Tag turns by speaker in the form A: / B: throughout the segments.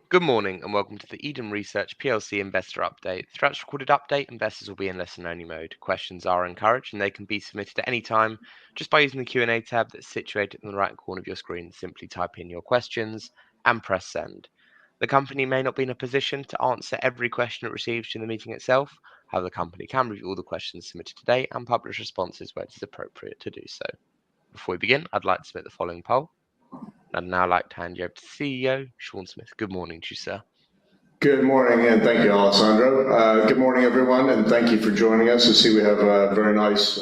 A: Good morning and welcome to the Eden Research PLC Investor Update. Throughout this recorded update, investors will be in listen-only mode. Questions are encouraged and they can be submitted at any time just by using the Q&A tab that's situated in the right corner of your screen. Simply type in your questions and press send. The company may not be in a position to answer every question it receives during the meeting itself. However, the company can review all the questions submitted today and publish responses where it is appropriate to do so. Before we begin, I'd like to submit the following poll. I'd now like to hand you over to CEO Sean Smith. Good morning to you, sir.
B: Good morning, and thank you, Alessandro. Good morning, everyone, and thank you for joining us. I see we have a very nice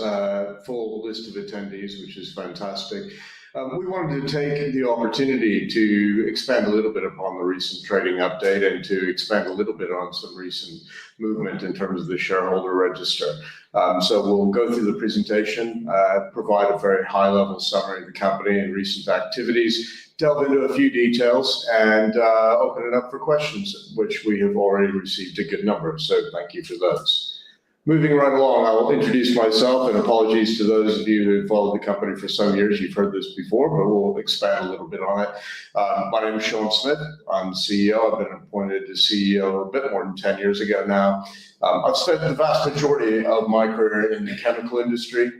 B: full list of attendees, which is fantastic. We wanted to take the opportunity to expand a little bit upon the recent trading update and to expand a little bit on some recent movement in terms of the shareholder register. So we'll go through the presentation, provide a very high-level summary of the company and recent activities, delve into a few details, and open it up for questions, which we have already received a good number. So thank you for those. Moving right along, I will introduce myself, and apologies to those of you who followed the company for some years. You've heard this before, but we'll expand a little bit on it. My name is Sean Smith. I'm the CEO. I've been appointed as CEO a bit more than 10 years ago now. I've spent the vast majority of my career in the chemical industry,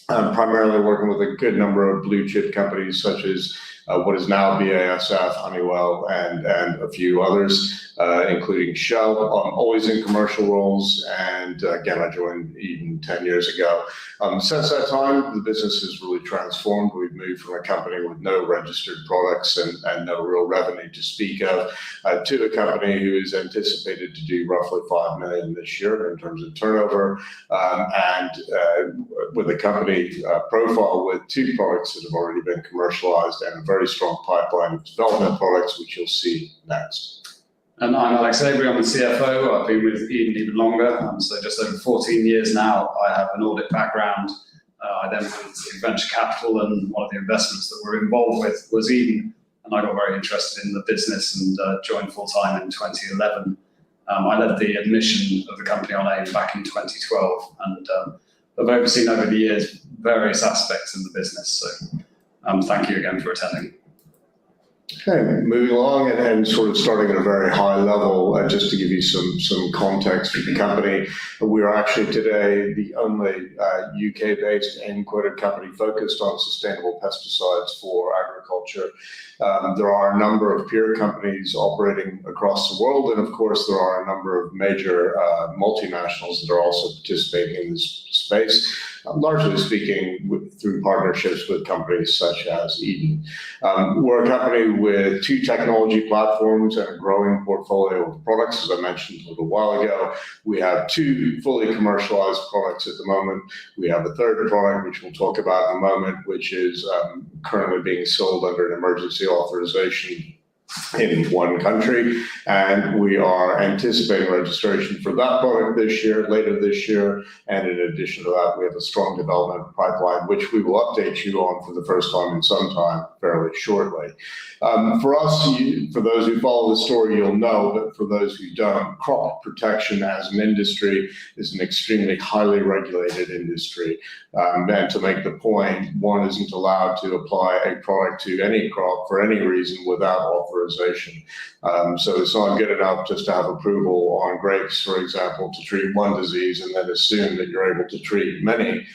B: primarily working with a good number of blue chip companies such as what is now BASF, Honeywell, and a few others, including Shell. I'm always in commercial roles, and again, I joined Eden 10 years ago. Since that time, the business has really transformed. We've moved from a company with no registered products and no real revenue to speak of to a company who is anticipated to do roughly 5 million this year in terms of turnover, and with a company profile with 2 products that have already been commercialized and a very strong pipeline of development products, which you'll see next.
C: And I'm Alex Avery, I'm the CFO. I've been with Eden even longer, so just over 14 years now. I have an audit background. I then went into venture capital, and one of the investments that we're involved with was Eden, and I got very interested in the business and joined full-time in 2011. I led the admission of the company on AIM back in 2012, and I've overseen over the years various aspects of the business, so thank you again for attending.
B: Okay, moving along and sort of starting at a very high level, just to give you some context for the company. We are actually today the only UK-based AIM-quoted company focused on sustainable pesticides for agriculture. There are a number of peer companies operating across the world, and of course there are a number of major multinationals that are also participating in this space, largely speaking through partnerships with companies such as Eden. We're a company with 2 technology platforms and a growing portfolio of products. As I mentioned a little while ago, we have 2 fully commercialized products at the moment. We have a third product, which we'll talk about in a moment, which is currently being sold under an emergency authorization in 1 country, and we are anticipating registration for that product later this year, and in addition to that, we have a strong development pipeline, which we will update you on for the first time in some time, fairly shortly. For us, for those who follow the story, you'll know, but for those who don't, crop protection as an industry is an extremely highly regulated industry. And to make the point, one isn't allowed to apply a product to any crop for any reason without authorization. So it's not good enough just to have approval on grapes, for example, to treat one disease and then assume that you're able to treat many.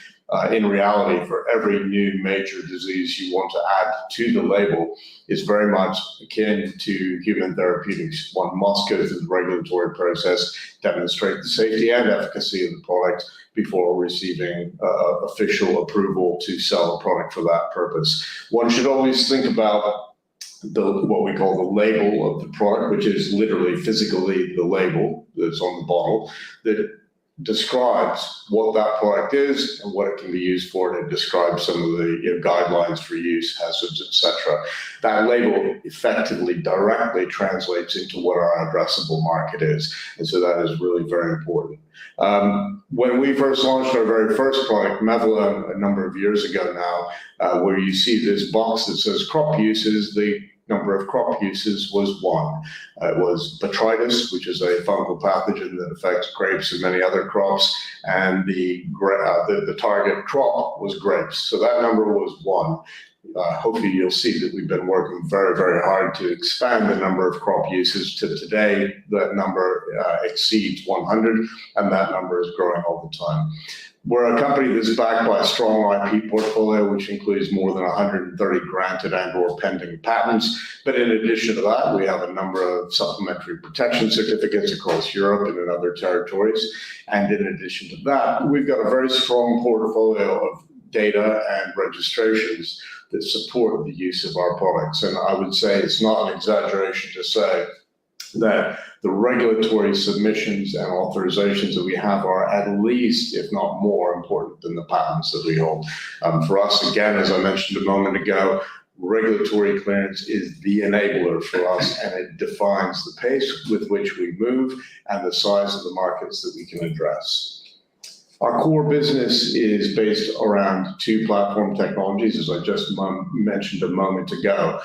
B: In reality, for every new major disease you want to add to the label is very much akin to human therapeutics. One must go through the regulatory process, demonstrate the safety and efficacy of the product before receiving official approval to sell a product for that purpose. One should always think about what we call the label of the product, which is literally physically the label that's on the bottle, that describes what that product is and what it can be used for, and it describes some of the guidelines for use, hazards, etc. That label effectively directly translates into what our addressable market is, and so that is really very important. When we first launched our very first product, Mevla, a number of years ago now, where you see this box that says crop uses, the number of crop uses was 1. It was botrytis, which is a fungal pathogen that affects grapes and many other crops, and the target crop was grapes. So that number was 1. Hopefully you'll see that we've been working very, very hard to expand the number of crop uses to today. That number exceeds 100, and that number is growing all the time. We're a company that's backed by a strong IP portfolio, which includes more than 130 granted and/or pending patents. But in addition to that, we have a number of supplementary protection certificates across Europe and in other territories. And in addition to that, we've got a very strong portfolio of data and registrations that support the use of our products. And I would say it's not an exaggeration to say that the regulatory submissions and authorizations that we have are at least, if not more, important than the patents that we hold. For us, again, as I mentioned a moment ago, regulatory clearance is the enabler for us, and it defines the pace with which we move and the size of the markets that we can address. Our core business is based around 2 platform technologies, as I just mentioned a moment ago.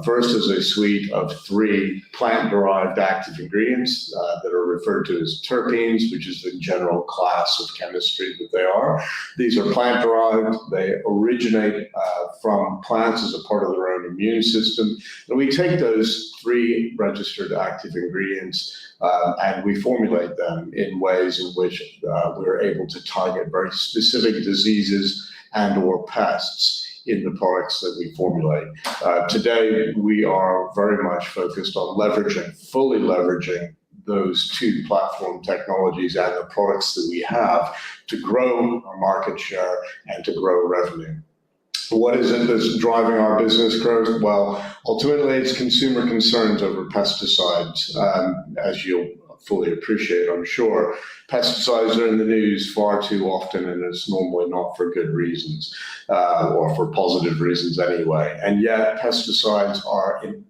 B: First is a suite of 3 plant-derived active ingredients that are referred to as terpenes, which is the general class of chemistry that they are. These are plant-derived. They originate from plants as a part of their own immune system. And we take those 3 registered active ingredients and we formulate them in ways in which we're able to target very specific diseases and or pests in the products that we formulate. Today, we are very much focused on fully leveraging those 2 platform technologies and the products that we have to grow our market share and to grow revenue. What is it that's driving our business growth? Well, ultimately, it's consumer concerns over pesticides. As you'll fully appreciate, I'm sure, pesticides are in the news far too often, and it's normally not for good reasons, or for positive reasons anyway. And yet, pesticides are an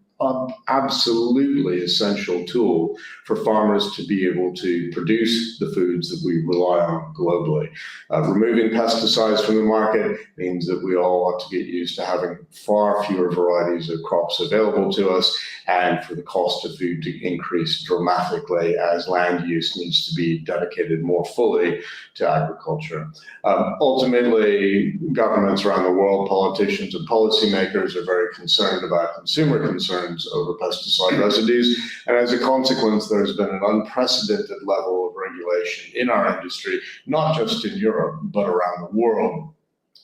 B: absolutely essential tool for farmers to be able to produce the foods that we rely on globally. Removing pesticides from the market means that we all ought to get used to having far fewer varieties of crops available to us, and for the cost of food to increase dramatically as land use needs to be dedicated more fully to agriculture. Ultimately, governments around the world, politicians and policymakers are very concerned about consumer concerns over pesticide residues, and as a consequence, there's been an unprecedented level of regulation in our industry, not just in Europe, but around the world,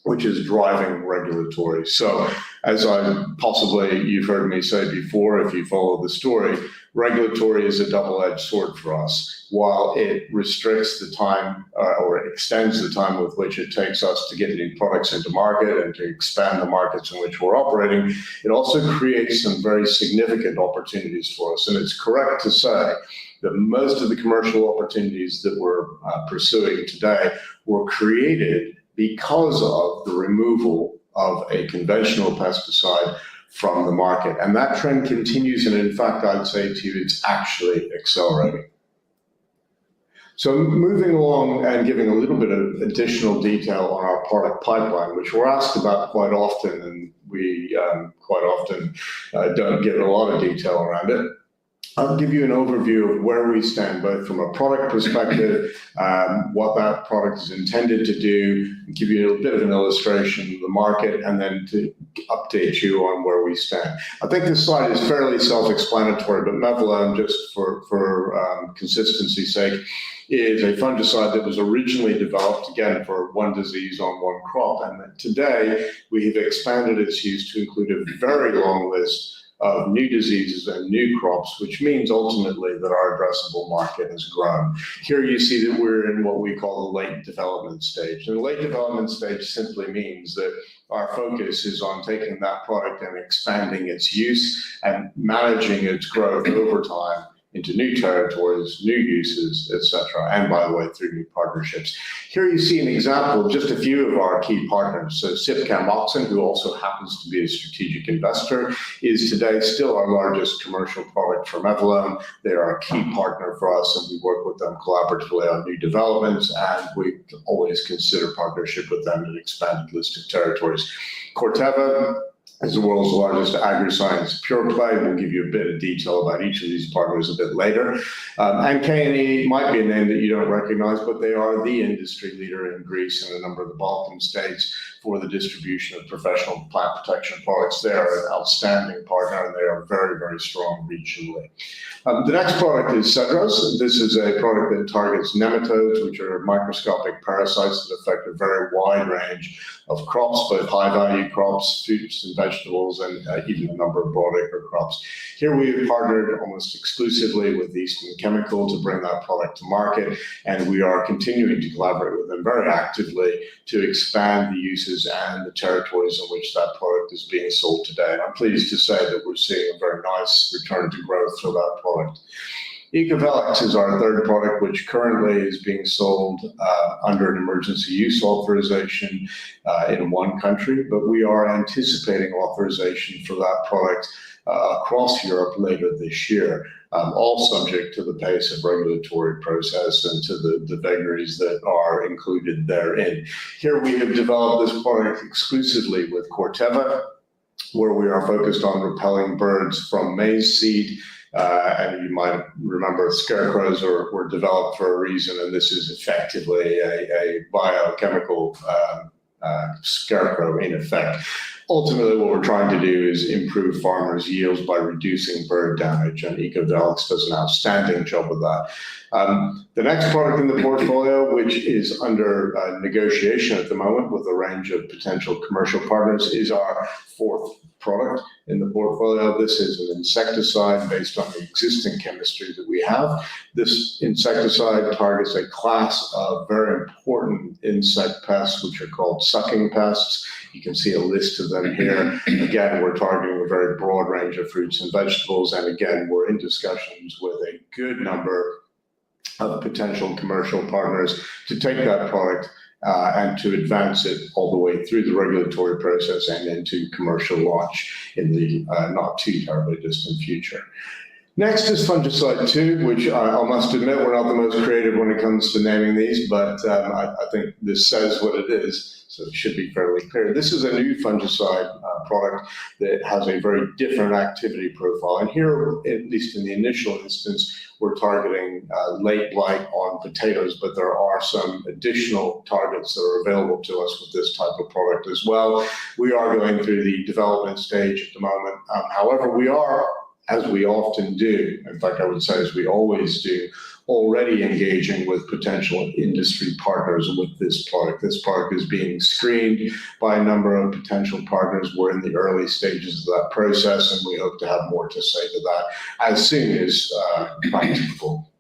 B: which is driving regulatory. So as you've heard me say before, if you follow the story, regulatory is a double-edged sword for us. While it restricts the time or it extends the time with which it takes us to get new products into market and to expand the markets in which we're operating, it also creates some very significant opportunities for us. And it's correct to say that most of the commercial opportunities that we're pursuing today were created because of the removal of a conventional pesticide from the market. And that trend continues, and in fact, I'd say to you, it's actually accelerating. So moving along and giving a little bit of additional detail on our product pipeline, which we're asked about quite often, and we quite often don't give a lot of detail around it. I'll give you an overview of where we stand, both from a product perspective, what that product is intended to do, give you a bit of an illustration of the market, and then to update you on where we stand. I think this slide is fairly self-explanatory, but Mevalone, just for consistency's sake, is a fungicide that was originally developed, again, for one disease on one crop. And today, we have expanded its use to include a very long list of new diseases and new crops, which means ultimately that our addressable market has grown. Here you see that we're in what we call the late development stage. And the late development stage simply means that our focus is on taking that product and expanding its use and managing its growth over time into new territories, new uses, etc., and by the way, through new partnerships. Here you see an example of just a few of our key partners. So Sipcam Oxen, who also happens to be a strategic investor, is today still our largest commercial product for Mevalone. They are a key partner for us, and we work with them collaboratively on new developments, and we always consider partnership with them in an expanded list of territories. Corteva is the world's largest agri-science pure play. We'll give you a bit of detail about each of these partners a bit later. And K&E might be a name that you don't recognize, but they are the industry leader in Greece and a number of the Balkan states for the distribution of professional plant protection products. They are an outstanding partner, and they are very, very strong regionally. The next product is Cedros. This is a product that targets nematodes, which are microscopic parasites that affect a very wide range of crops, both high-value crops, fruits and vegetables, and even a number of broadacre crops. Here we have partnered almost exclusively with Eastman Chemical to bring that product to market, and we are continuing to collaborate with them very actively to expand the uses and the territories in which that product is being sold today. And I'm pleased to say that we're seeing a very nice return to growth for that product. Ecovelex is our third product, which currently is being sold under an emergency use authorization in one country, but we are anticipating authorization for that product across Europe later this year, all subject to the pace of regulatory process and to the vagaries that are included therein. Here we have developed this product exclusively with Corteva, where we are focused on repelling birds from maize seed. And you might remember scarecrows were developed for a reason, and this is effectively a biochemical scarecrow in effect. Ultimately, what we're trying to do is improve farmers' yields by reducing bird damage, and Ecovelex does an outstanding job of that. The next product in the portfolio, which is under negotiation at the moment with a range of potential commercial partners, is our fourth product in the portfolio. This is an insecticide based on the existing chemistry that we have. This insecticide targets a class of very important insect pests, which are called sucking pests. You can see a list of them here. Again, we're targeting a very broad range of fruits and vegetables. And again, we're in discussions with a good number of potential commercial partners to take that product and to advance it all the way through the regulatory process and into commercial launch in the not too terribly distant future. Next is fungicide 2, which I must admit we're not the most creative when it comes to naming these, but I think this says what it is, so it should be fairly clear. This is a new fungicide product that has a very different activity profile. And here, at least in the initial instance, we're targeting late blight on potatoes, but there are some additional targets that are available to us with this type of product as well. We are going through the development stage at the moment. However, we are, as we often do, in fact, I would say as we always do, already engaging with potential industry partners with this product. This product is being screened by a number of potential partners. We're in the early stages of that process, and we hope to have more to say to that as soon as practicable.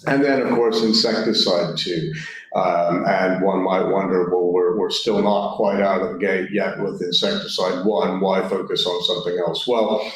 B: And then, of course, insecticide 2. And one might wonder, well, we're still not quite out of the gate yet with insecticide 1. Why focus on something else? Well,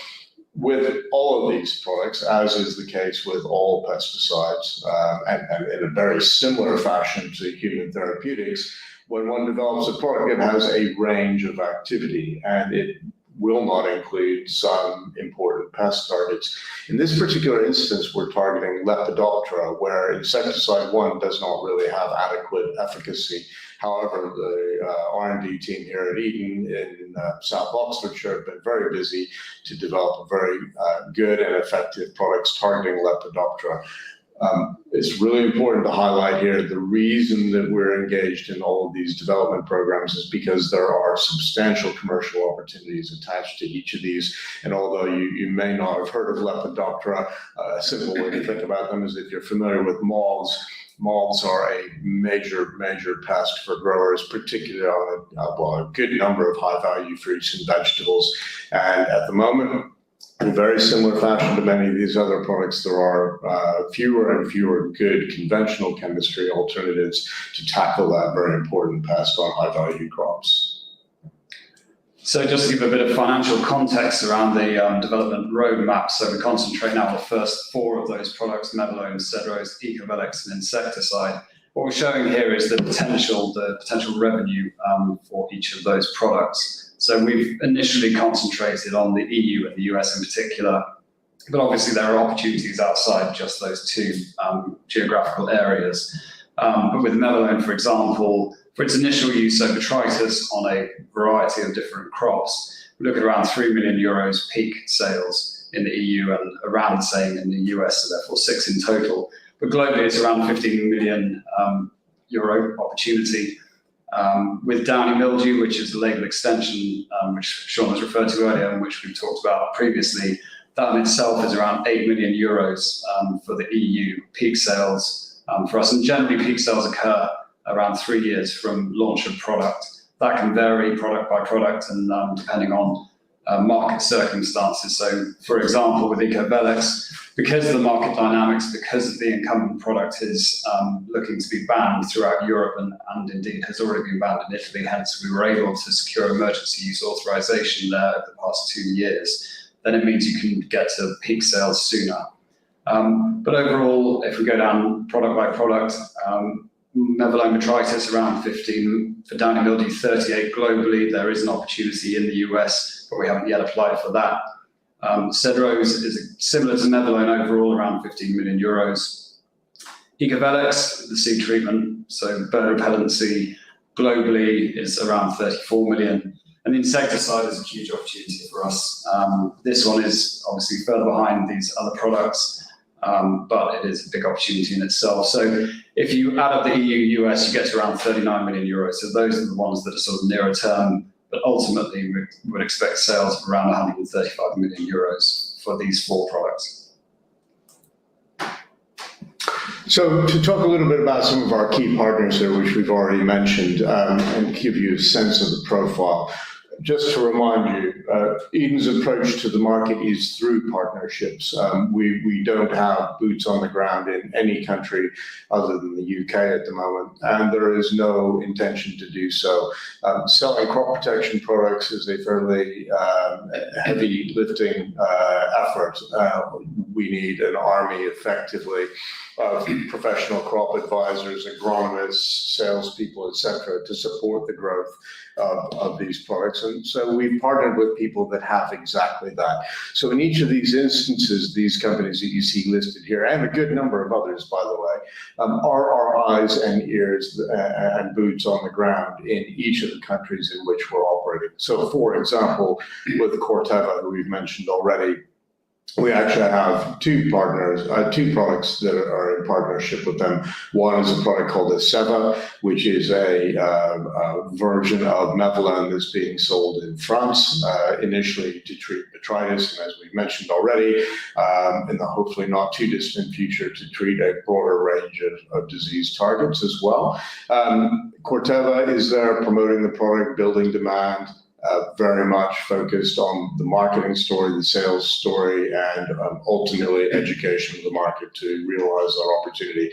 B: with all of these products, as is the case with all pesticides, and in a very similar fashion to human therapeutics, when one develops a product, it has a range of activity, and it will not include some important pest targets. In this particular instance, we're targeting Lepidoptera, where insecticide 1 does not really have adequate efficacy. However, the R&D team here at Eton in South Oxfordshire have been very busy to develop a very good and effective products targeting Lepidoptera. It's really important to highlight here the reason that we're engaged in all of these development programs is because there are substantial commercial opportunities attached to each of these. And although you may not have heard of Lepidoptera, a simple way to think about them is if you're familiar with moths. Moths are a major pest for growers, particularly on a good number of high-value fruits and vegetables. And at the moment, in very similar fashion to many of these other products, there are fewer and fewer good conventional chemistry alternatives to tackle that very important pest on high-value crops.
C: So just to give a bit of financial context around the development roadmap, so we concentrate now on the first 4 of those products, Mevalone, Cedros, Ecovelex, and insecticide. What we're showing here is the potential revenue for each of those products. So we've initially concentrated on the EU and the US in particular, but obviously there are opportunities outside just those 2 geographical areas. But with Mevalone, for example, for its initial use over botrytis on a variety of different crops, we look at around 3 million euros peak sales in the EU and around the same in the US, so therefore 6 in total. But globally, it's around 15 million euro opportunity. With downy mildew, which is the label extension, which Sean has referred to earlier and which we've talked about previously, that in itself is around 8 million euros for the EU peak sales for us. And generally, peak sales occur around 3 years from launch of product. That can vary product by product and depending on market circumstances. So, for example, with Ecovelex, because of the market dynamics, because the incumbent product is looking to be banned throughout Europe and indeed has already been banned in Italy, hence we were able to secure emergency use authorization there over the past 2 years, then it means you can get to peak sales sooner. But overall, if we go down product by product, mevalone botrytis around 15, for downy mildew 38 globally. There is an opportunity in the US, but we haven't yet applied for that. Cedrose is similar to mevalone overall, around 15 million euros. Ecovelex, the seed treatment, so bird repellency globally is around 34 million. And the insecticide is a huge opportunity for us. This one is obviously further behind these other products, but it is a big opportunity in itself. So if you add up the EU, US, you get to around 39 million euros. So those are the ones that are sort of nearer term, but ultimately we would expect sales of around 135 million euros for these 4 products.
B: So to talk a little bit about some of our key partners here, which we've already mentioned, and give you a sense of the profile. Just to remind you, Eden's approach to the market is through partnerships. We don't have boots on the ground in any country other than the UK at the moment, and there is no intention to do so. Selling crop protection products is a fairly heavy lifting effort. We need an army effectively of professional crop advisors, agronomists, salespeople, etc., to support the growth of these products. And so we've partnered with people that have exactly that. So in each of these instances, these companies that you see listed here, and a good number of others, by the way, are our eyes and ears and boots on the ground in each of the countries in which we're operating. So for example, with Corteva, who we've mentioned already, we actually have 2 partners, 2 products that are in partnership with them. One is a product called Aceva, which is a version of mevalone that's being sold in France, initially to treat botrytis, and as we've mentioned already, in the hopefully not too distant future to treat a broader range of disease targets as well. Corteva is there promoting the product, building demand, very much focused on the marketing story, the sales story, and ultimately education of the market to realize our opportunity.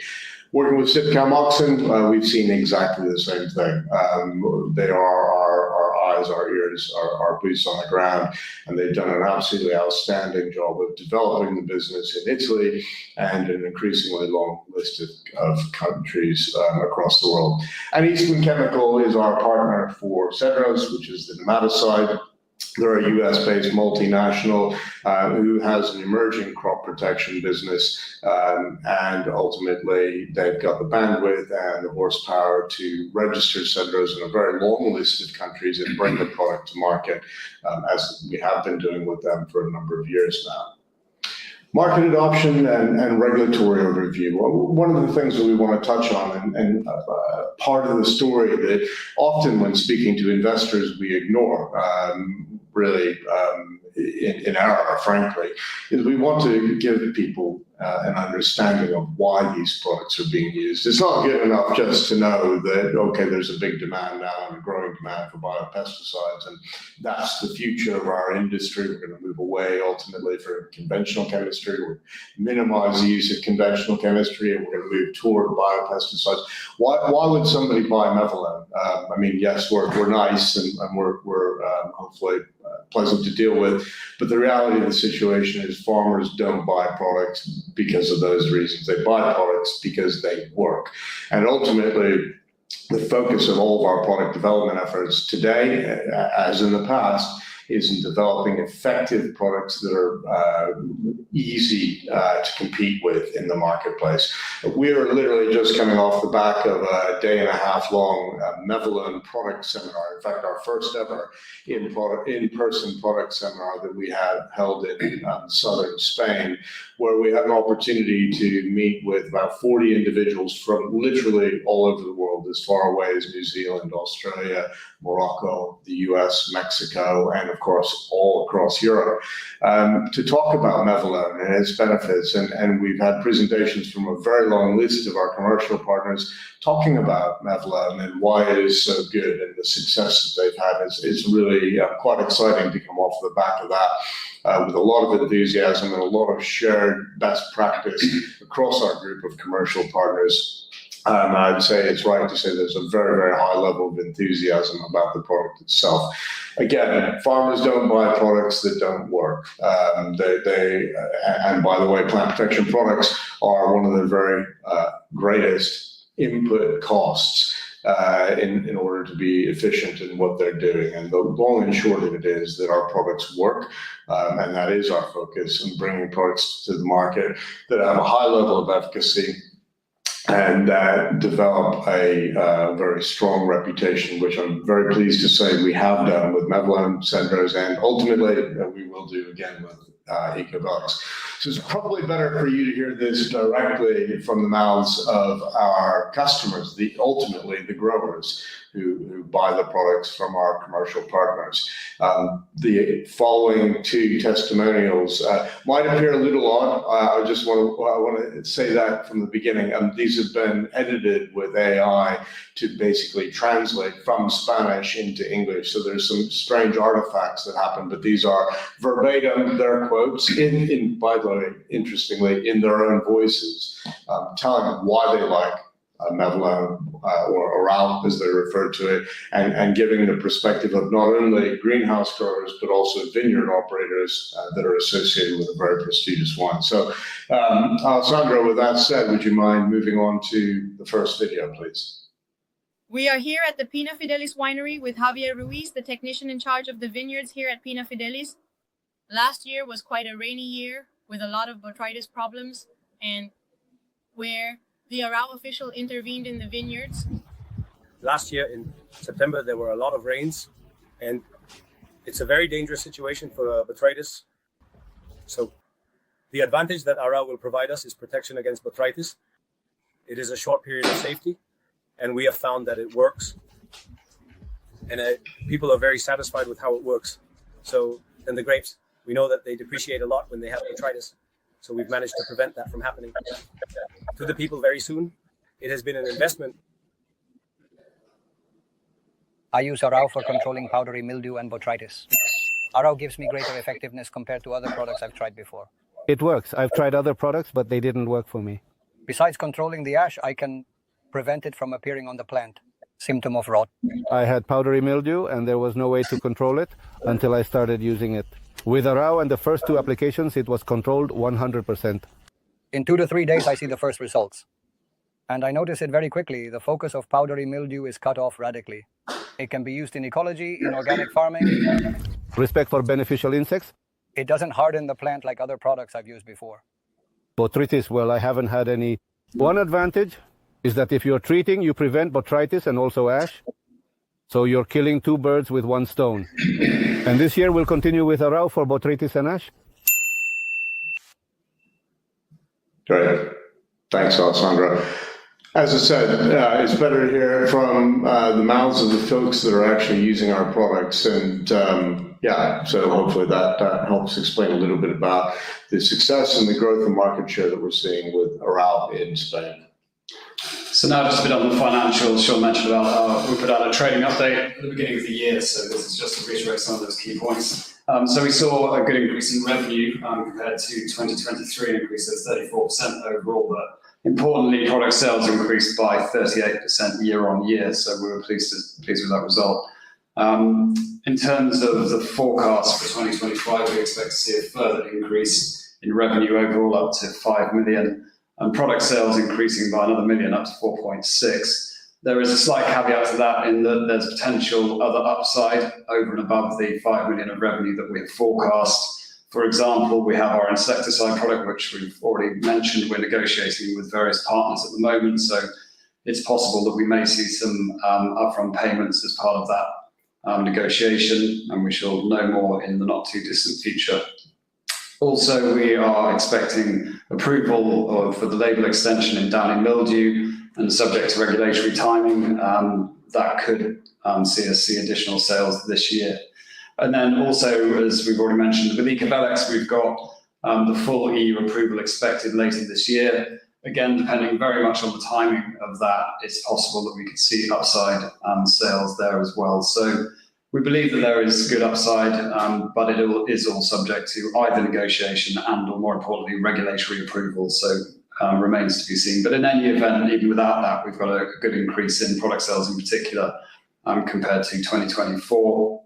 B: Working with Sipcamoxin, we've seen exactly the same thing. They are our eyes, our ears, our boots on the ground, and they've done an absolutely outstanding job of developing the business in Italy and an increasingly long list of countries across the world. And Eastman Chemical is our partner for Cedrose, which is the nematicide. They're a US-based multinational who has an emerging crop protection business, and ultimately they've got the bandwidth and the horsepower to register Cedrose in a very long list of countries and bring the product to market, as we have been doing with them for a number of years now. Market adoption and regulatory overview. One of the things that we want to touch on, and part of the story that often when speaking to investors we ignore, really in error, frankly, is we want to give people an understanding of why these products are being used. It's not good enough just to know that, okay, there's a big demand now and a growing demand for biopesticides, and that's the future of our industry. We're going to move away ultimately from conventional chemistry. We're minimize the use of conventional chemistry, and we're going to move toward biopesticides. Why would somebody buy mevalone? I mean, yes, we're nice and we're hopefully pleasant to deal with, but the reality of the situation is farmers don't buy products because of those reasons. They buy products because they work. And ultimately, the focus of all of our product development efforts today, as in the past, is in developing effective products that are easy to compete with in the marketplace. We are literally just coming off the back of a day-and-a-half long Mevalon product seminar. In fact, our first ever in-person product seminar that we had held in southern Spain, where we had an opportunity to meet with about 40 individuals from literally all over the world, as far away as New Zealand, Australia, Morocco, the US, Mexico, and of course, all across Europe, to talk about Mevalon and its benefits. And we've had presentations from a very long list of our commercial partners talking about Mevalon and why it is so good and the success that they've had. It's really quite exciting to come off the back of that with a lot of enthusiasm and a lot of shared best practice across our group of commercial partners. I'd say it's right to say there's a very, very high level of enthusiasm about the product itself. Again, farmers don't buy products that don't work. And by the way, plant protection products are one of the very greatest input costs in order to be efficient in what they're doing. And the long and short of it is that our products work, and that is our focus in bringing products to the market that have a high level of efficacy and develop a very strong reputation, which I'm very pleased to say we have done with Mevalon, Cendros, and ultimately we will do again with Ecovox. So it's probably better for you to hear this directly from the mouths of our customers, ultimately the growers who buy the products from our commercial partners. The following two testimonials might appear a little odd. I want to say that from the beginning. These have been edited with AI to basically translate from Spanish into English. So there's some strange artifacts that happen, but these are verbatim their quotes by the way, interestingly, in their own voices, telling why they like Mevalon or Oral, as they refer to it, and giving the perspective of not only greenhouse growers, but also vineyard operators that are associated with a very prestigious wine. So, Alessandro, with that said, would you mind moving on to the first video, please?
D: We are here at the Pina Fidelis winery with Javier Ruiz, the technician in charge of the vineyards here at Pina Fidelis. Last year was quite a rainy year with a lot of botrytis problems, and where the Arau official intervened in the vineyards.
E: Last year in September, there were a lot of rains, and it's a very dangerous situation for botrytis. So the advantage that Arau will provide us is protection against botrytis. It is a short period of safety, and we have found that it works. And people are very satisfied with how it works. So then the grapes, we know that they depreciate a lot when they have botrytis. So we've managed to prevent that from happening to the people very soon. It has been an investment.
F: I use Arau for controlling powdery mildew and botrytis. Arau gives me greater effectiveness compared to other products I've tried before.
G: It works. I've tried other products, but they didn't work for me.
F: Besides controlling the ash, I can prevent it from appearing on the plant. Symptom of rot.
G: I had powdery mildew, and there was no way to control it until I started using it. With Arau and the first two applications, it was controlled 100%.
F: In 2 to 3 days, I see the first results. And I notice it very quickly. The focus of powdery mildew is cut off radically. It can be used in ecology, in organic farming.
G: Respect for beneficial insects.
F: It doesn't harden the plant like other products I've used before.
G: Botrytis, well, I haven't had any. One advantage is that if you're treating, you prevent botrytis and also ash. So you're killing two birds with one stone. And this year we'll continue with Arau for botrytis and ash.
B: Great. Thanks, Alessandro. As I said, it's better to hear from the mouths of the folks that are actually using our products. And so hopefully that helps explain a little bit about the success and the growth and market share that we're seeing with Arau in Spain.
C: So now just a bit on the financials. Sean mentioned about we put out a trading update at the beginning of the year, so this is just to reiterate some of those key points. So we saw a good increase in revenue compared to 2023, an increase of 34% overall, but importantly, product sales increased by 38% year on year, so we were pleased with that result. In terms of the forecast for 2025, we expect to see a further increase in revenue overall up to 5 million. And product sales increasing by another 1 million up to 4.6. There is a slight caveat to that in that there's potential other upside over and above the 5 million of revenue that we have forecast. For example, we have our insecticide product, which we've already mentioned. We're negotiating with various partners at the moment, so it's possible that we may see some upfront payments as part of that negotiation, and we shall know more in the not too distant future. Also, we are expecting approval for the label extension in downy mildew, and subject to regulatory timing, that could see us see additional sales this year. And then also, as we've already mentioned, with Ecovelex, we've got the full EU approval expected later this year. Again, depending very much on the timing of that, it's possible that we could see upside sales there as well. So we believe that there is good upside, but it is all subject to either negotiation and, or more importantly, regulatory approval. So remains to be seen. But in any event, even without that, we've got a good increase in product sales in particular compared to 2024.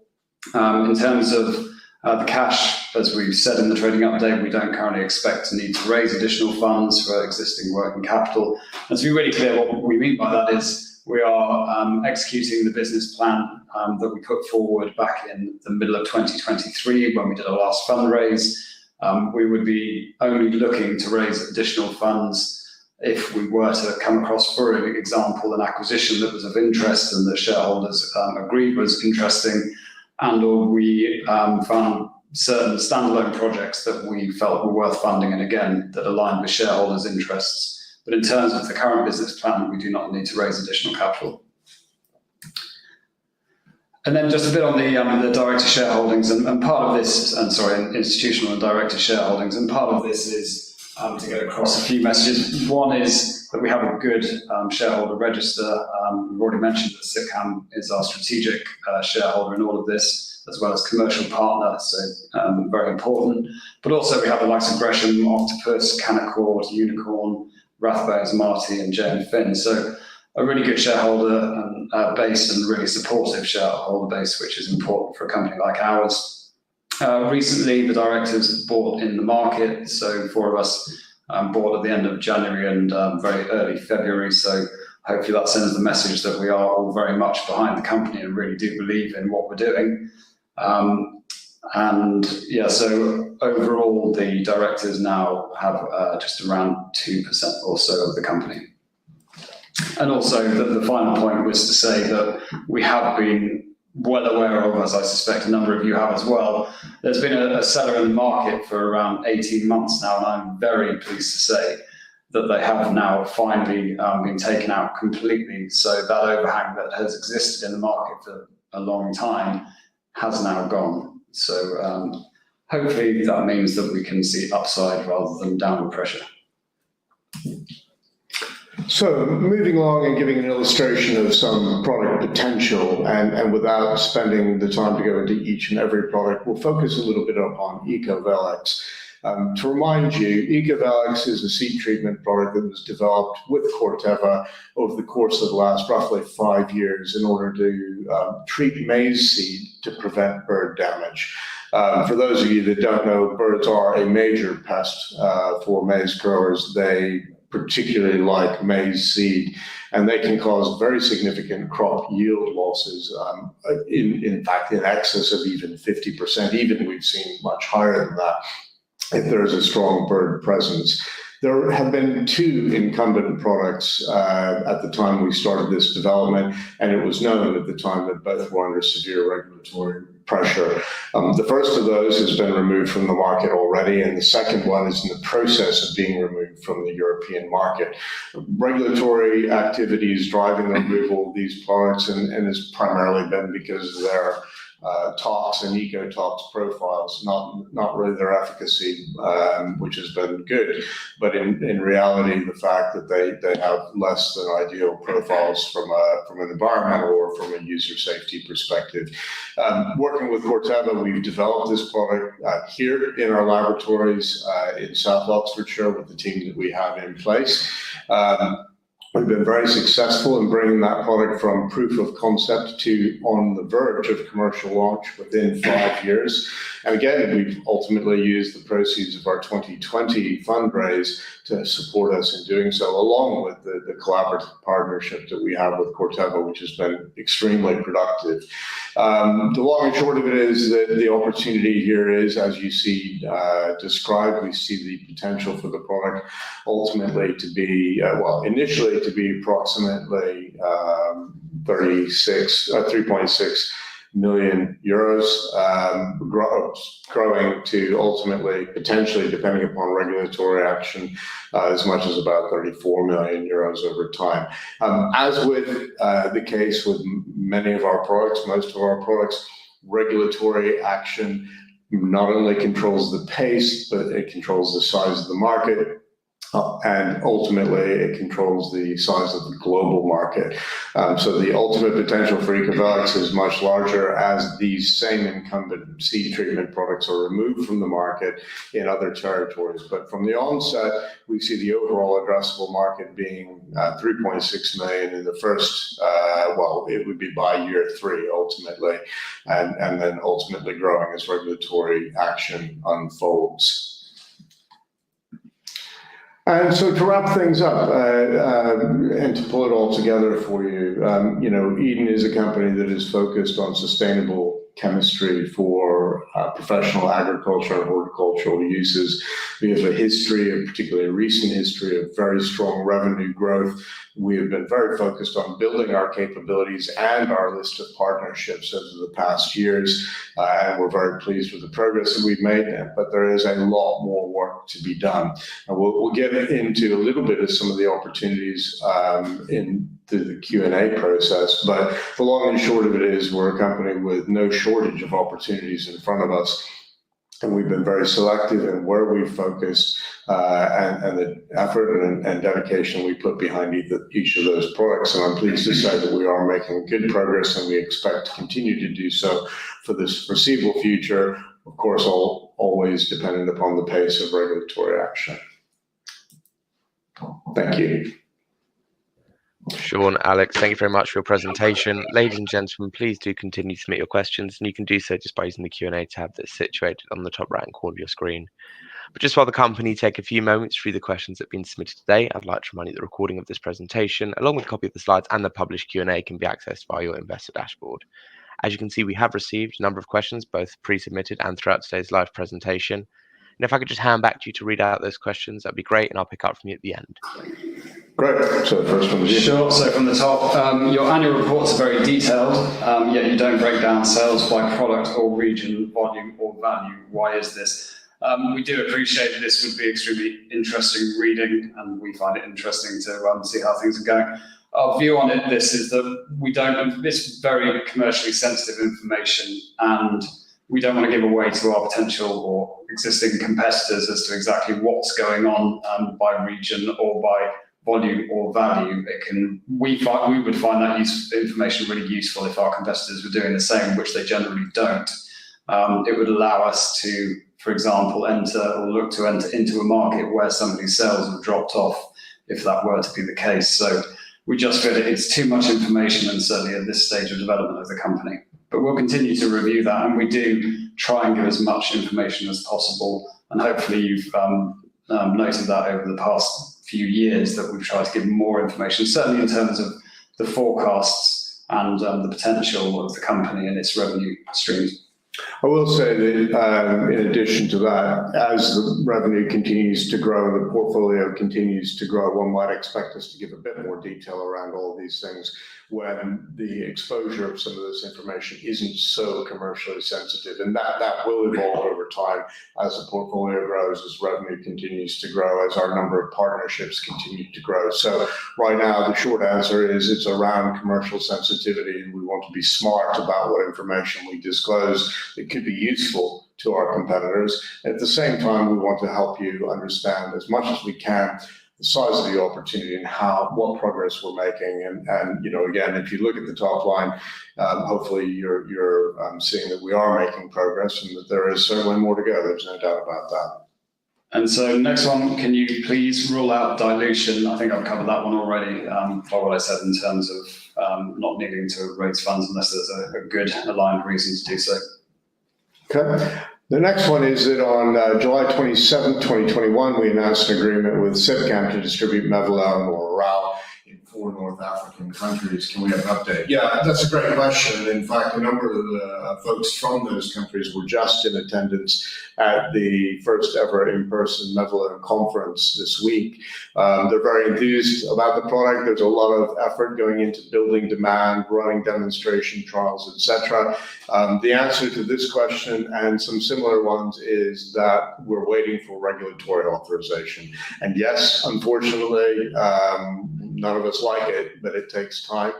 C: In terms of the cash, as we've said in the trading update, we don't currently expect to need to raise additional funds for existing working capital. And to be really clear, what we mean by that is we are executing the business plan that we put forward back in the middle of 2023 when we did our last fundraise. We would be only looking to raise additional funds if we were to come across, for example, an acquisition that was of interest and the shareholders agreed was interesting, and or we found certain standalone projects that we felt were worth funding and again that aligned with shareholders' interests. But in terms of the current business plan, we do not need to raise additional capital. And then just a bit on the director shareholdings, and part of this, institutional and director shareholdings, and part of this is to get across a few messages. One is that we have a good shareholder register. We've already mentioned that Sicam is our strategic shareholder in all of this, as well as commercial partner, so very important. But also we have the likes of Gresham, Octopus, Canaccord, Unicorn, Rathbones, Marty, and J and Finn. So a really good shareholder base and really supportive shareholder base, which is important for a company like ours. Recently, the directors bought in the market, so 4 of us bought at the end of January and very early February. So hopefully that sends the message that we are all very much behind the company and really do believe in what we're doing. And yeah, so overall, the directors now have just around 2% or so of the company. And also the final point was to say that we have been well aware of, as I suspect a number of you have as well, there's been a seller in the market for around 18 months now, and I'm very pleased to say that they have now finally been taken out completely. So that overhang that has existed in the market for a long time has now gone. So hopefully that means that we can see upside rather than downward pressure.
B: So moving along and giving an illustration of some product potential, and without spending the time to go into each and every product, we'll focus a little bit upon Ecovelex. To remind you, Ecovelex is a seed treatment product that was developed with Corteva over the course of the last roughly 5 years in order to treat maize seed to prevent bird damage. For those of you that don't know, birds are a major pest for maize growers. They particularly like maize seed, and they can cause very significant crop yield losses, in fact, in excess of even 50%. Even we've seen much higher than that if there's a strong bird presence. There have been 2 incumbent products at the time we started this development, and it was known at the time that both were under severe regulatory pressure. The first of those has been removed from the market already, and the second one is in the process of being removed from the European market. Regulatory activities driving the removal of these products, and it's primarily been because of their tox and ecotox profiles, not really their efficacy, which has been good, but in reality, the fact that they have less than ideal profiles from an environmental or from a user safety perspective. Working with Corteva, we've developed this product here in our laboratories in South Oxfordshire with the team that we have in place. We've been very successful in bringing that product from proof of concept to on the verge of commercial launch within 5 years. And again, we've ultimately used the proceeds of our 2020 fundraise to support us in doing so, along with the collaborative partnership that we have with Corteva, which has been extremely productive. The long and short of it is that the opportunity here is, as you see described, we see the potential for the product ultimately to be, initially to be approximately 3.6 million euros, growing to ultimately, potentially, depending upon regulatory action, as much as about 34 million euros over time. As with the case with many of our products, most of our products, regulatory action not only controls the pace, but it controls the size of the market. And ultimately, it controls the size of the global market. So the ultimate potential for Ecovelix is much larger as these same incumbent seed treatment products are removed from the market in other territories. But from the onset, we see the overall addressable market being 3.6 million in the first, it would be by year 3 ultimately, and then ultimately growing as regulatory action unfolds. And so to wrap things up and to pull it all together for you, Eden is a company that is focused on sustainable chemistry for professional agriculture and horticultural uses. We have a history, a particularly recent history, of very strong revenue growth. We have been very focused on building our capabilities and our list of partnerships over the past years, and we're very pleased with the progress that we've made, but there is a lot more work to be done. And we'll get into a little bit of some of the opportunities in the Q&A process, but the long and short of it is we're a company with no shortage of opportunities in front of us. And we've been very selective in where we've focused and the effort and dedication we put behind each of those products. And I'm pleased to say that we are making good progress, and we expect to continue to do so for this foreseeable future, of course, always dependent upon the pace of regulatory action. Thank you.
A: Sean, Alex, thank you very much for your presentation. Ladies and gentlemen, please do continue to submit your questions, and you can do so just by using the Q&A tab that's situated on the top right-hand corner of your screen. But just while the company take a few moments to read the questions that have been submitted today, I'd like to remind you that the recording of this presentation, along with a copy of the slides and the published Q&A, can be accessed via your investor dashboard. As you can see, we have received a number of questions, both pre-submitted and throughout today's live presentation. And if I could just hand back to you to read out those questions, that'd be great, and I'll pick up from you at the end.
B: Great. So first one is you.
C: Sure. So from the top, your annual reports are very detailed, yet you don't break down sales by product or region, volume or value. Why is this? We do appreciate that this would be extremely interesting reading, and we find it interesting to see how things are going. Our view on this is that it's very commercially sensitive information, and we don't want to give away to our potential or existing competitors as to exactly what's going on by region or by volume or value. We would find that information really useful if our competitors were doing the same, which they generally don't. It would allow us to, for example, enter or look to enter into a market where somebody's sales have dropped off, if that were to be the case. So we just feel that it's too much information, and certainly at this stage of development of the company. But we'll continue to review that, and we do try and give as much information as possible. And hopefully you've noted that over the past few years that we've tried to give more information, certainly in terms of the forecasts and the potential of the company and its revenue streams.
B: I will say that in addition to that, as the revenue continues to grow, the portfolio continues to grow, one might expect us to give a bit more detail around all of these things when the exposure of some of this information isn't so commercially sensitive. And that will evolve over time as the portfolio grows, as revenue continues to grow, as our number of partnerships continue to grow. So right now, the short answer is it's around commercial sensitivity, and we want to be smart about what information we disclose that could be useful to our competitors. At the same time, we want to help you understand as much as we can the size of the opportunity and what progress we're making. And again, if you look at the top line, hopefully you're seeing that we are making progress and that there is certainly more to go. There's no doubt about that.
C: And so next one, can you please rule out dilution? I think I've covered that one already by what I said in terms of not needing to raise funds unless there's a good aligned reason to do so.
B: Okay. The next one is that on July 27, 2021, we announced an agreement with Sibcam to distribute Mevlone or Oral in 4 North African countries. Can we have an update? Yeah, that's a great question. In fact, a number of the folks from those countries were just in attendance at the first ever in-person Mevlone conference this week. They're very enthused about the product. There's a lot of effort going into building demand, running demonstration trials, etc. The answer to this question and some similar ones is that we're waiting for regulatory authorization. And yes, unfortunately, none of us like it, but it takes time.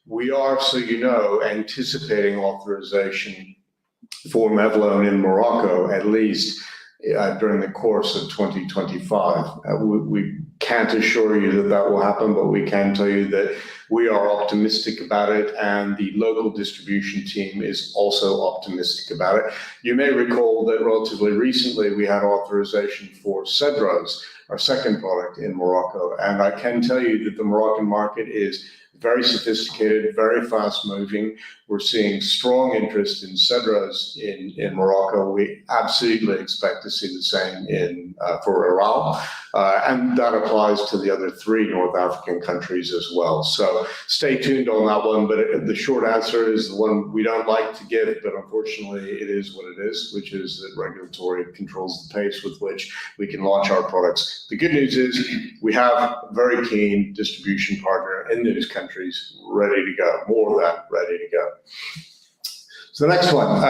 B: We are, so you know, anticipating authorization for Mevlone in Morocco, at least during the course of 2025. We can't assure you that that will happen, but we can tell you that we are optimistic about it, and the local distribution team is also optimistic about it. You may recall that relatively recently we had authorization for Cedros, our second product in Morocco, and I can tell you that the Moroccan market is very sophisticated, very fast moving. We're seeing strong interest in Cedros in Morocco. We absolutely expect to see the same for Oral, and that applies to the other 3 North African countries as well. So stay tuned on that one, but the short answer is the one we don't like to give, but unfortunately it is what it is, which is that regulatory controls the pace with which we can launch our products. The good news is we have a very keen distribution partner in those countries ready to go, more than ready to go. So the next one,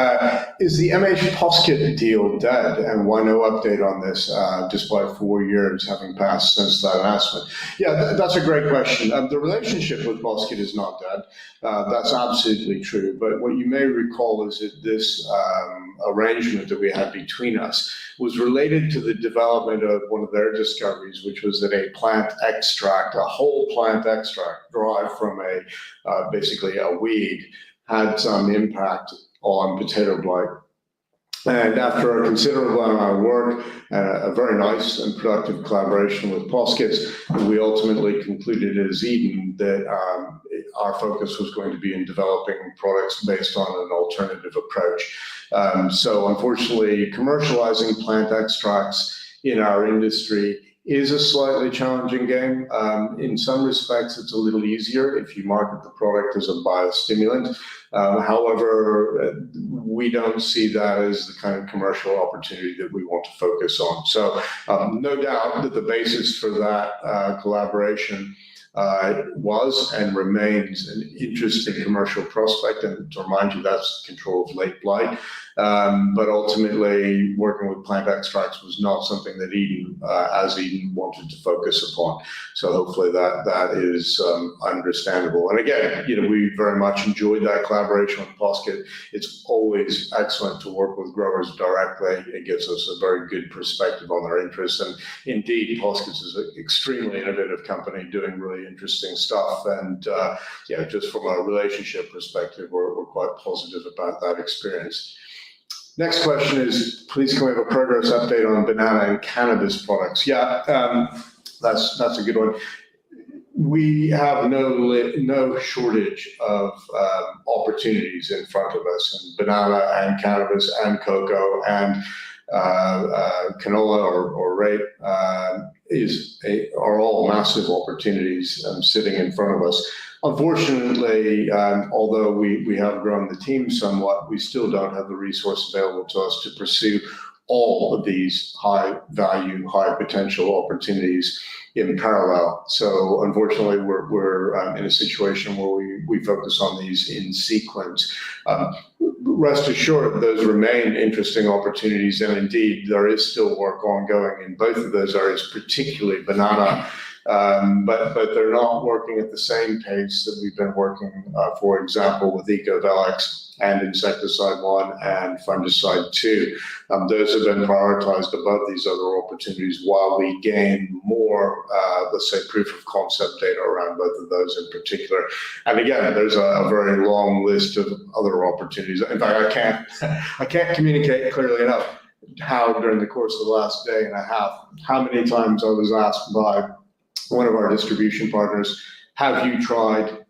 B: is the MH Posket deal dead, and why no update on this despite 4 years having passed since that announcement? Yeah, that's a great question. The relationship with Posket is not dead. That's absolutely true. But what you may recall is that this arrangement that we had between us was related to the development of one of their discoveries, which was that a plant extract, a whole plant extract derived from basically a weed, had some impact on potato blight. And after a considerable amount of work and a very nice and productive collaboration with Poskets, we ultimately concluded as Eden that our focus was going to be in developing products based on an alternative approach. So unfortunately, commercializing plant extracts in our industry is a slightly challenging game. In some respects, it's a little easier if you market the product as a biostimulant. However, we don't see that as the kind of commercial opportunity that we want to focus on. So no doubt that the basis for that collaboration was and remains an interesting commercial prospect. And to remind you, that's the control of late blight. But ultimately, working with plant extracts was not something that Eden, as Eden, wanted to focus upon. So hopefully that is understandable. And again, we very much enjoyed that collaboration with Posket. It's always excellent to work with growers directly. It gives us a very good perspective on their interests. And indeed, Posket is an extremely innovative company doing really interesting stuff. And just from a relationship perspective, we're quite positive about that experience. Next question is, please can we have a progress update on banana and cannabis products? Yeah, that's a good one. We have no shortage of opportunities in front of us, and banana and cannabis and cocoa and canola or rape are all massive opportunities sitting in front of us. Unfortunately, although we have grown the team somewhat, we still don't have the resource available to us to pursue all of these high value, high potential opportunities in parallel. So unfortunately, we're in a situation where we focus on these in sequence. Rest assured, those remain interesting opportunities, and indeed, there is still work ongoing in both of those areas, particularly banana. But they're not working at the same pace that we've been working, for example, with EcoVelex and Insecticide 1 and Fungicide 2. Those have been prioritized above these other opportunities while we gain more, let's say, proof of concept data around both of those in particular. And again, there's a very long list of other opportunities. In fact, I can't communicate clearly enough. how during the course of the last day and a half, how many times I was asked by one of our distribution partners, have you tried,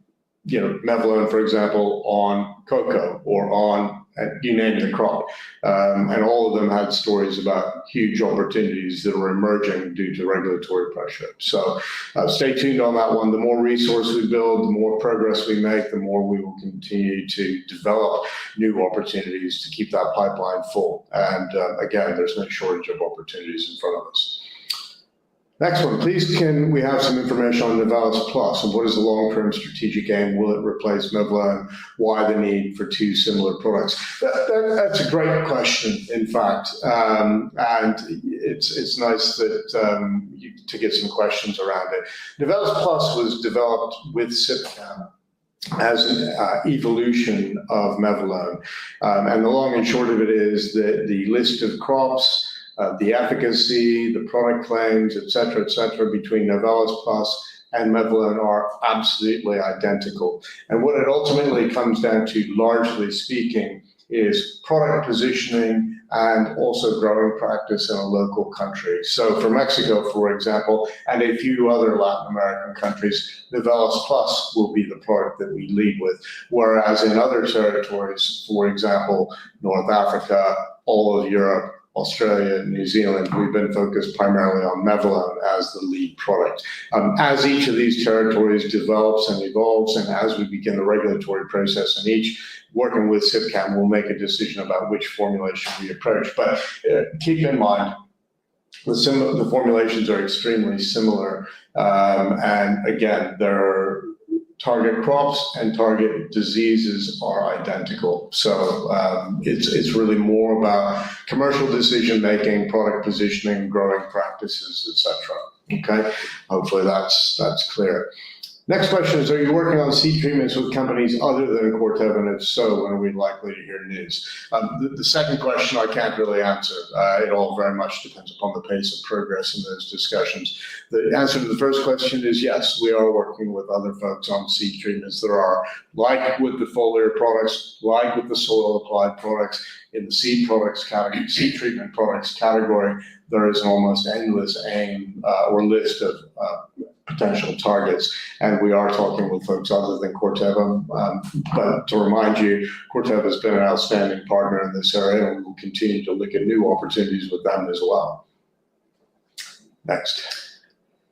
B: Mevlone, for example, on cocoa or on, you name the crop. And all of them had stories about huge opportunities that were emerging due to regulatory pressure. So stay tuned on that one. The more resource we build, the more progress we make, the more we will continue to develop new opportunities to keep that pipeline full. And again, there's no shortage of opportunities in front of us. Next one, please, can we have some information on Novelis Plus and what is the long-term strategic aim? Will it replace Mevlone? Why the need for two similar products? That's a great question, in fact, and it's nice that to get some questions around it. Novelis Plus was developed with SIPCAM as an evolution of Mevlone, and the long and short of it is that the list of crops, the efficacy, the product claims, et cetera, between Novelis Plus and Mevlone are absolutely identical. And what it ultimately comes down to, largely speaking, is product positioning and also growing practice in a local country. So for Mexico, for example, and a few other Latin American countries, Novelis Plus will be the product that we lead with. Whereas in other territories, for example, North Africa, all of Europe, Australia, New Zealand, we've been focused primarily on Mevlone as the lead product. As each of these territories develops and evolves, and as we begin the regulatory process in each, working with SIPCAM, we'll make a decision about which formulation we approach. But keep in mind, the formulations are extremely similar. And again, they're target crops and target diseases are identical. So it's really more about commercial decision making, product positioning, growing practices, etc. Okay, hopefully that's clear. Next question is, are you working on seed treatments with companies other than Corteva, and if so, when are we likely to hear news? The second question I can't really answer. It all very much depends upon the pace of progress in those discussions. The answer to the first question is yes, we are working with other folks on seed treatments. There are, like with the foliar products, like with the soil applied products, in the seed products category, seed treatment products category, there is an almost endless aim or list of potential targets, and we are talking with folks other than Corteva. But to remind you, Corteva has been an outstanding partner in this area, and we will continue to look at new opportunities with them as well. Next.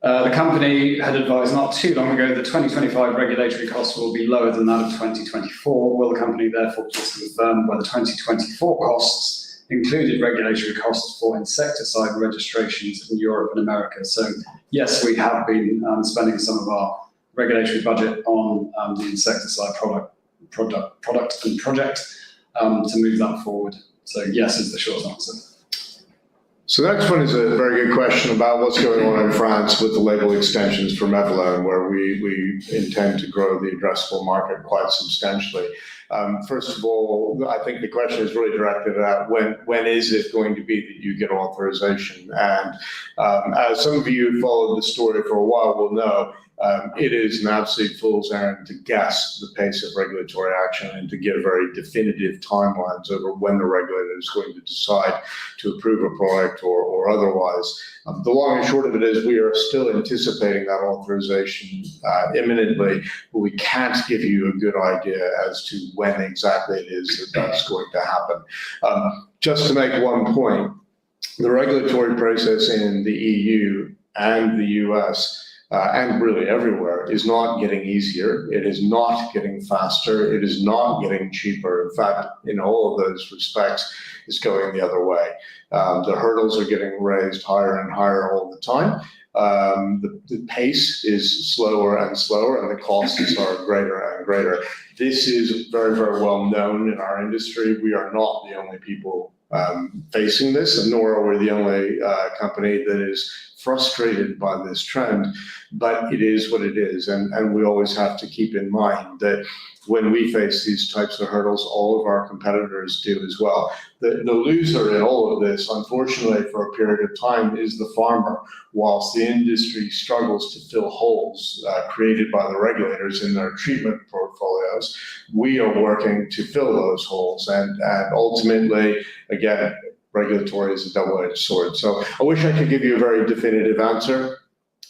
C: The company had advised not too long ago that 2025 regulatory costs will be lower than that of 2024. Will the company therefore please confirm whether 2024 costs included regulatory costs for insecticide registrations in Europe and America? So yes, we have been spending some of our regulatory budget on the insecticide product and project to move that forward. So yes is the short answer.
B: So the next one is a very good question about what's going on in France with the label extensions for Mevlone, where we intend to grow the addressable market quite substantially. First of all, I think the question is really directed at when is it going to be that you get authorization? And as some of you who followed the story for a while will know, it is an absolute fool's errand to guess the pace of regulatory action and to give very definitive timelines over when the regulator is going to decide to approve a product or otherwise. The long and short of it is we are still anticipating that authorization imminently, but we can't give you a good idea as to when exactly it is that that's going to happen. Just to make one point, the regulatory process in the EU and the US and really everywhere is not getting easier. It is not getting faster. It is not getting cheaper. In fact, in all of those respects, it's going the other way. The hurdles are getting raised higher and higher all the time. The pace is slower and slower, and the costs are greater and greater. This is very, very well known in our industry. We are not the only people facing this, and nor are we the only company that is frustrated by this trend, but it is what it is. And we always have to keep in mind that when we face these types of hurdles, all of our competitors do as well. The loser in all of this, unfortunately, for a period of time is the farmer. Whilst the industry struggles to fill holes created by the regulators in their treatment portfolios, we are working to fill those holes. And ultimately, again, regulatory is a double-edged sword. So I wish I could give you a very definitive answer.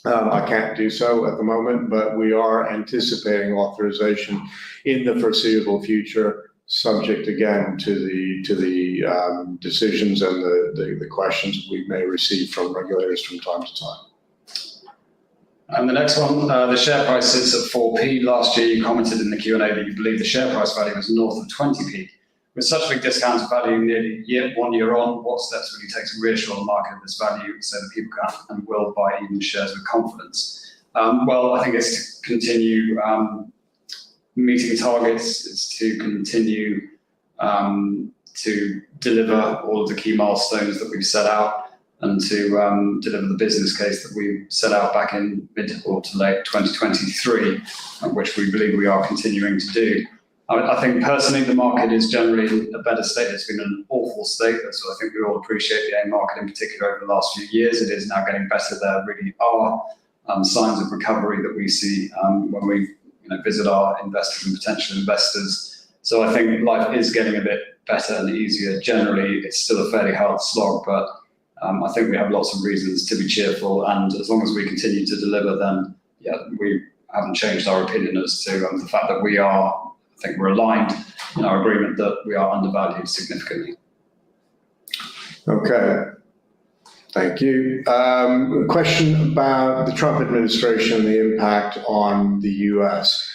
B: I can't do so at the moment, but we are anticipating authorization in the foreseeable future, subject again to the decisions and the questions we may receive from regulators from time to time.
C: And the next one, the share price sits at 4p. Last year, you commented in the Q&A that you believe the share price value was north of 20p. With such a big discount to value nearly 1 year on, what steps will you take to reassure the market of this value so that people can and will buy Eden shares with confidence? Well, I think it's to continue meeting targets, it's to continue to deliver all of the key milestones that we've set out, and to deliver the business case that we set out back in mid or to late 2023, which we believe we are continuing to do. I think personally the market is generally in a better state. It's been an awful state, so I think we all appreciate the AIM market in particular over the last few years. It is now getting better. There really are signs of recovery that we see when we visit our investors and potential investors. So I think life is getting a bit better and easier. Generally, it's still a fairly hard slog, but I think we have lots of reasons to be cheerful, and as long as we continue to deliver, then we haven't changed our opinion as to the fact that I think we're aligned in our agreement that we are undervalued significantly.
B: Okay, thank you. A question about the Trump administration and the impact on the US.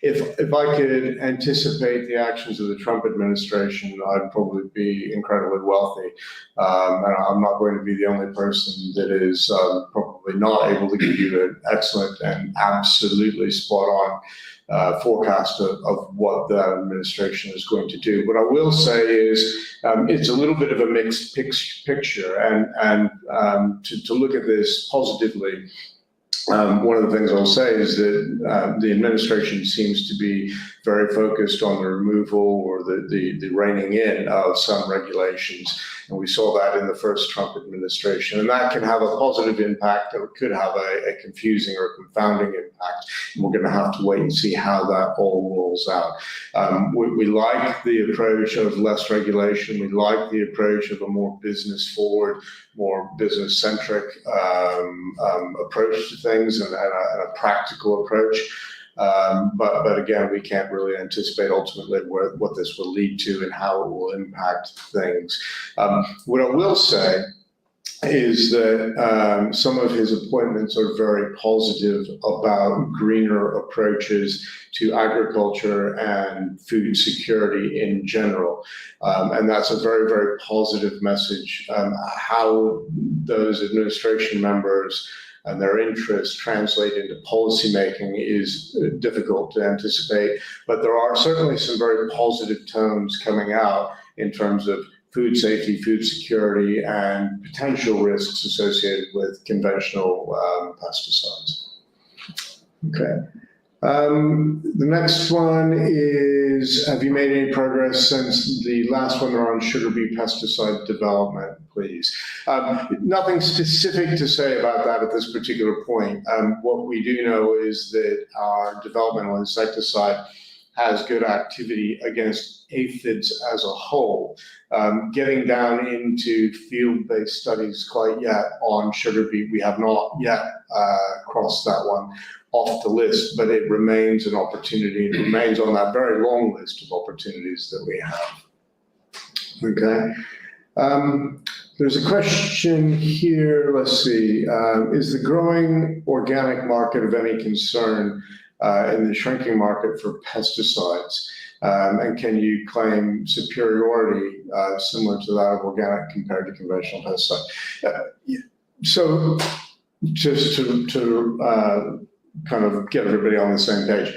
B: If I could anticipate the actions of the Trump administration, I'd probably be incredibly wealthy. And I'm not going to be the only person that is probably not able to give you an excellent and absolutely spot on forecast of what that administration is going to do. What I will say is it's a little bit of a mixed picture, and to look at this positively, one of the things I'll say is that the administration seems to be very focused on the removal or the reining in of some regulations. And we saw that in the first Trump administration. And that can have a positive impact, or it could have a confusing or confounding impact. And we're going to have to wait and see how that all rolls out. We like the approach of less regulation. We like the approach of a more business forward, more business centric approach to things, and a practical approach. But again, we can't really anticipate ultimately what this will lead to and how it will impact things. What I will say is that some of his appointments are very positive about greener approaches to agriculture and food security in general. And that's a very, very positive message. How those administration members and their interests translate into policymaking is difficult to anticipate, but there are certainly some very positive tones coming out in terms of food safety, food security, and potential risks associated with conventional pesticides. Okay. The next one is, have you made any progress since the last one on sugar beet pesticide development, please? Nothing specific to say about that at this particular point. What we do know is that our developmental insecticide has good activity against aphids as a whole. Getting down into field-based studies quite yet on sugar beet, we have not yet crossed that one off the list, but it remains an opportunity. It remains on that very long list of opportunities that we have. Okay. There's a question here. Let's see. Is the growing organic market of any concern in the shrinking market for pesticides? And can you claim superiority similar to that of organic compared to conventional pesticides? So just to kind of get everybody on the same page,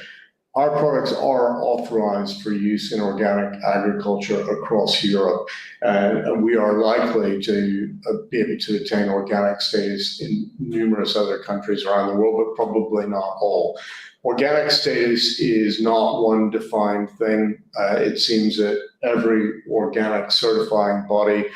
B: our products are authorized for use in organic agriculture across Europe, and we are likely to be able to attain organic status in numerous other countries around the world, but probably not all. Organic status is not one defined thing. It seems that every organic certifying body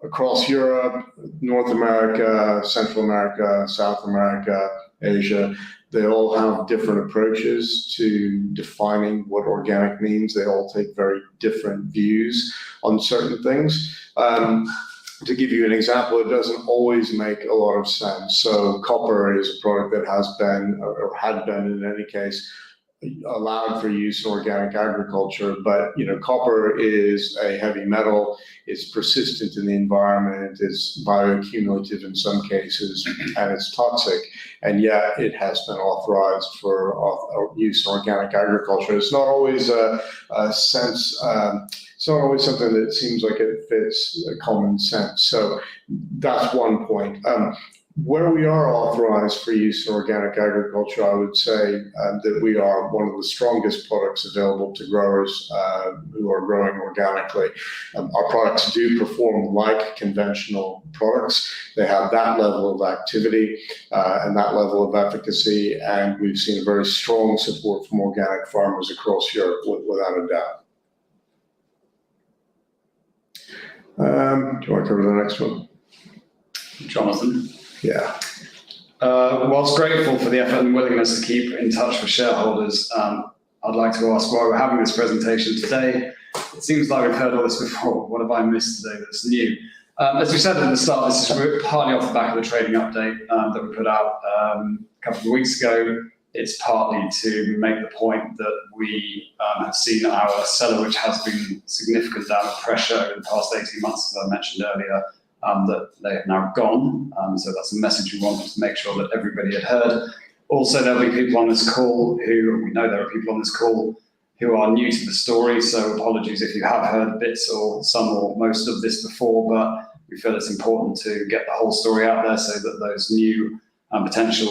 B: across Europe, North America, Central America, South America, Asia, They all have different approaches to defining what organic means. They all take very different views on certain things. To give you an example, it doesn't always make a lot of sense. So copper is a product that has been, or had been in any case, allowed for use in organic agriculture, but copper is a heavy metal, it's persistent in the environment, it's bioaccumulative in some cases, and it's toxic, and yet it has been authorized for use in organic agriculture. It's not always a sense, it's not always something that seems like it fits common sense. So that's one point. Where we are authorized for use in organic agriculture, I would say that we are one of the strongest products available to growers who are growing organically. Our products do perform like conventional products. They have that level of activity and that level of efficacy, and we've seen very strong support from organic farmers across Europe, without a doubt. Do you want to cover the next one?
C: Jonathan.
B: Yeah.
C: Whilst grateful for the effort and willingness to keep in touch with shareholders, I'd like to ask why we're having this presentation today. It seems like we've heard all this before. What have I missed today that's new? As we said at the start, this is partly off the back of the trading update that we put out a couple of weeks ago. It's partly to make the point that we have seen our seller, which has been significant downward pressure over the past 18 months, as I mentioned earlier, that they have now gone. So that's a message we wanted to make sure that everybody had heard. Also, there'll be people on this call we know there are people on this call who are new to the story. So apologies if you have heard bits or some or most of this before, but we feel it's important to get the whole story out there so that those new potential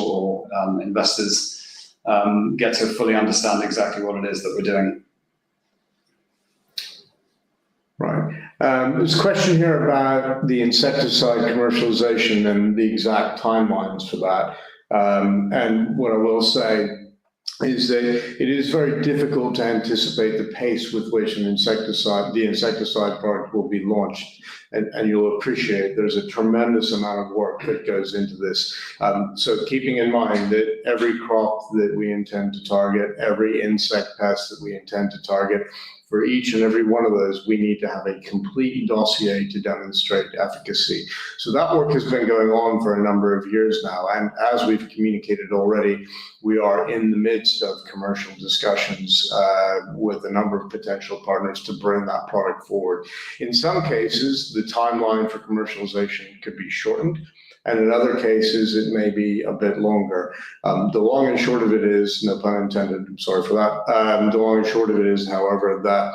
C: or investors get to fully understand exactly what it is that we're doing.
B: Right. There's a question here about the insecticide commercialization and the exact timelines for that. And what I will say is that it is very difficult to anticipate the pace with which the insecticide product will be launched. And you'll appreciate there's a tremendous amount of work that goes into this. So keeping in mind that every crop that we intend to target, every insect pest that we intend to target, for each and every one of those, we need to have a complete dossier to demonstrate efficacy. So that work has been going on for a number of years now. And as we've communicated already, we are in the midst of commercial discussions with a number of potential partners to bring that product forward. In some cases, the timeline for commercialization could be shortened. And in other cases, it may be a bit longer. The long and short of it is, no pun intended, I'm sorry for that. The long and short of it is, however, that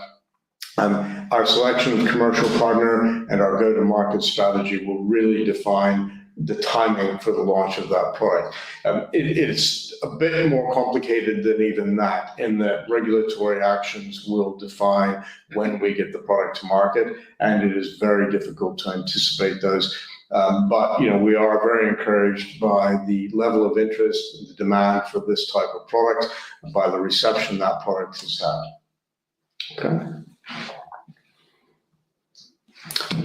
B: our selection of commercial partner and our go-to-market strategy will really define the timing for the launch of that product. It's a bit more complicated than even that, in that regulatory actions will define when we get the product to market, and it is very difficult to anticipate those. But we are very encouraged by the level of interest and the demand for this type of product, by the reception that product has had. Okay.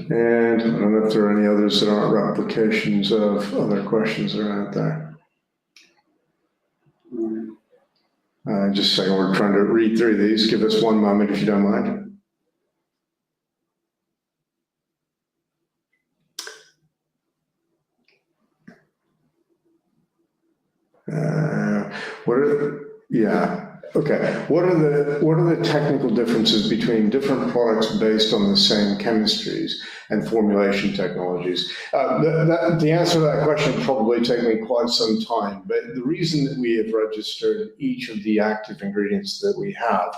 B: And I don't know if there are any others that aren't replications of other questions that are out there. Just a second, we're trying to read through these. Give us one moment if you don't mind. What are the technical differences between different products based on the same chemistries and formulation technologies? The answer to that question will probably take me quite some time, but the reason that we have registered each of the active ingredients that we have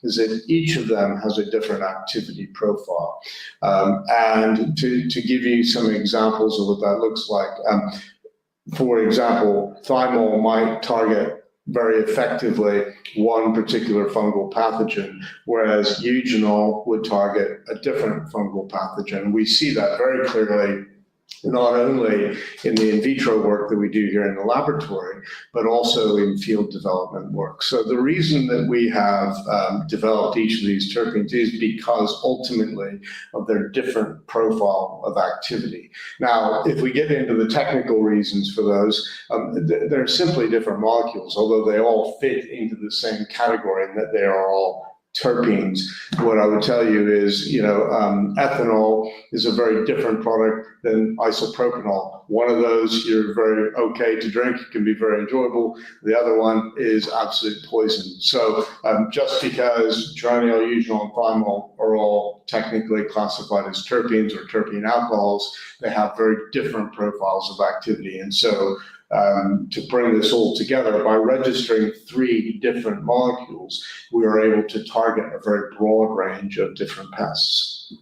B: is that each of them has a different activity profile. And to give you some examples of what that looks like, for example, thymol might target very effectively one particular fungal pathogen, whereas eugenol would target a different fungal pathogen. We see that very clearly not only in the in vitro work that we do here in the laboratory, but also in field development work. So the reason that we have developed each of these terpenes is because ultimately of their different profile of activity. Now, if we get into the technical reasons for those, they're simply different molecules, although they all fit into the same category in that they are all terpenes. What I would tell you is, ethanol is a very different product than isopropanol. One of those you're very okay to drink, it can be very enjoyable. The other one is absolute poison. So just because geraniol, eugenol, and thymol are all technically classified as terpenes or terpene alcohols, they have very different profiles of activity. And so to bring this all together, by registering 3 different molecules, we are able to target a very broad range of different pests.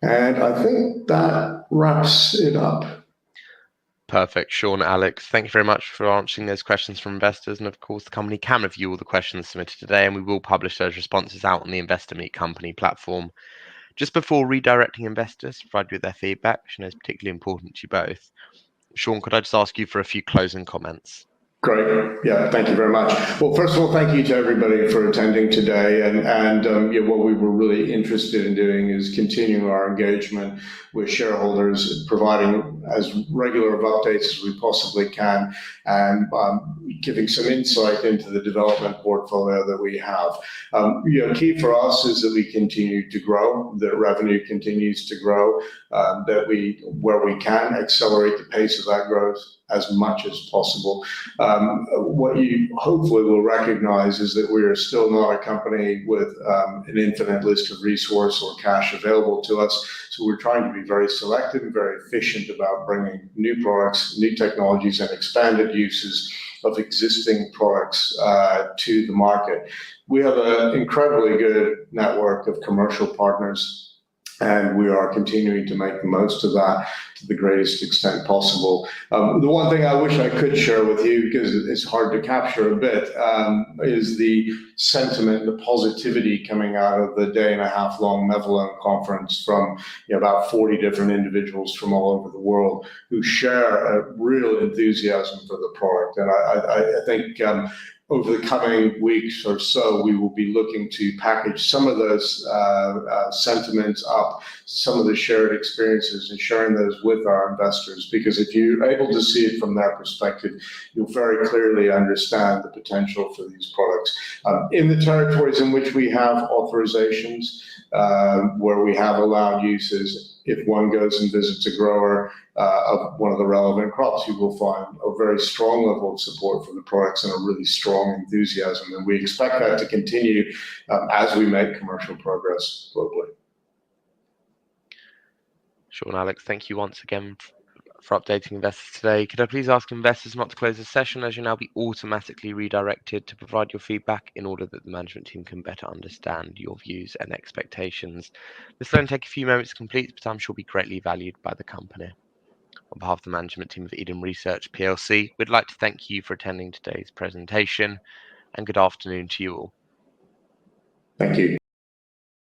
B: And I think that wraps it up.
A: Perfect. Sean, Alex, thank you very much for answering those questions from investors. And of course, the company can review all the questions submitted today, and we will publish those responses out on the Investor Meet Company platform. Just before redirecting investors to provide you with their feedback, which I know is particularly important to you both, Sean, could I just ask you for a few closing comments?
B: Great. Yeah, thank you very much. Well, first of all, thank you to everybody for attending today. And what we were really interested in doing is continuing our engagement with shareholders, providing as regular of updates as we possibly can, and giving some insight into the development portfolio that we have. Key for us is that we continue to grow, that revenue continues to grow, that we, where we can, accelerate the pace of that growth as much as possible. What you hopefully will recognize is that we are still not a company with an infinite list of resource or cash available to us. So we're trying to be very selective and very efficient about bringing new products, new technologies, and expanded uses of existing products to the market. We have an incredibly good network of commercial partners, and we are continuing to make the most of that to the greatest extent possible. The one thing I wish I could share with you, because it's hard to capture a bit, is the sentiment, the positivity coming out of the day-and-a-half-long Mevalon conference from about 40 different individuals from all over the world who share a real enthusiasm for the product. And I think over the coming weeks or so, we will be looking to package some of those sentiments up, some of the shared experiences, and sharing those with our investors. Because if you're able to see it from their perspective, you'll very clearly understand the potential for these products. In the territories in which we have authorizations, where we have allowed uses, if one goes and visits a grower of one of the relevant crops, you will find a very strong level of support for the products and a really strong enthusiasm. And we expect that to continue as we make commercial progress globally.
A: Sean, Alex, thank you once again for updating investors today. Could I please ask investors not to close the session, as you'll now be automatically redirected to provide your feedback in order that the management team can better understand your views and expectations. This will only take a few moments to complete, but I'm sure will be greatly valued by the company. On behalf of the management team of Eden Research PLC, we'd like to thank you for attending today's presentation, and good afternoon to you all.
B: Thank you.